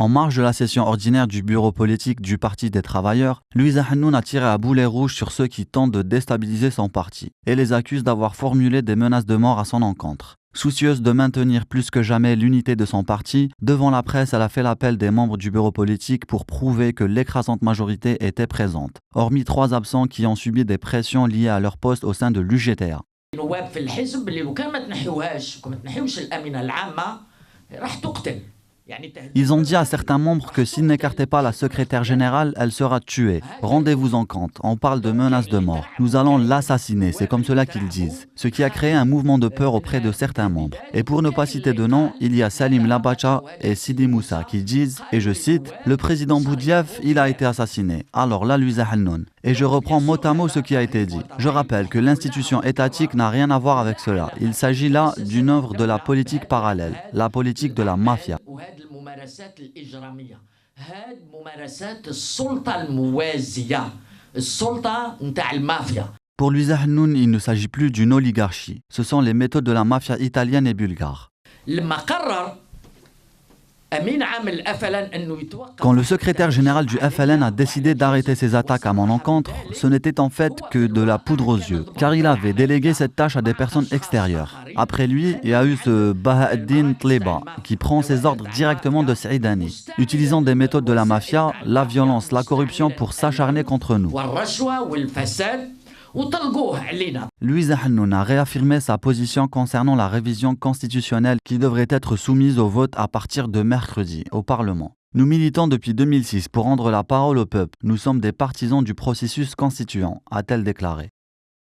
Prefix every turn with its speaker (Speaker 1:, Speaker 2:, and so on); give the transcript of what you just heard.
Speaker 1: En marge de la session ordinaire du bureau politique du Parti des travailleurs, Louisa Hannoun a tiré à boulet rouge sur ceux qui tentent de déstabiliser son parti et les accuse d'avoir formulé des menaces de mort à son encontre. Soucieuse de maintenir plus que jamais l'unité de son parti, devant la presse, elle a fait l'appel des membres du bureau politique pour prouver que l'écrasante majorité était présente, hormis 3 absents qui ont subi des pressions liées à leur poste au sein de l'UGTA. Ils ont dit à certains membres que s'ils n'écartaient pas la secrétaire générale, elle sera tuée. Rendez-vous-en compte, on parle de menaces de mort. Nous allons l'assassiner, c'est comme cela qu'ils disent. Ce qui a créé un mouvement de peur auprès de certains membres. Et pour ne pas citer de nom, il y a Salim Labacha et Sidi Moussa qui disent, et je cite, « Le président Boudiaf, il a été assassiné. » Alors là, Louisa Hannoun. Et je reprends mot à mot ce qui a été dit. Je rappelle que l'institution étatique n'a rien à voir avec cela. Il s'agit là d'une œuvre de la politique parallèle, la politique de la mafia.
Speaker 2: الممارسات الإجرامية هاد ممارسات السلطة الموازية السلطة نتاع المافيا.
Speaker 1: Pour Louisa Hannoun, il ne s'agit plus d'une oligarchie. Ce sont les méthodes de la mafia italienne et bulgare. Quand le secrétaire général du FLN a décidé d'arrêter ses attaques à mon encontre, ce n'était en fait que de la poudre aux yeux, car il avait délégué cette tâche à des personnes extérieures. Après lui, il y a eu ce Baha'eddin Tliba, qui prend ses ordres directement de Saïdani, utilisant des méthodes de la mafia, la violence, la corruption pour s'acharner contre nous. Louisa Hannoun a réaffirmé sa position concernant la révision constitutionnelle qui devrait être soumise au vote à partir de mercredi au Parlement. Nous militons depuis 2006 pour rendre la parole au peuple. Nous sommes des partisans du processus constituant, a-t-elle déclaré.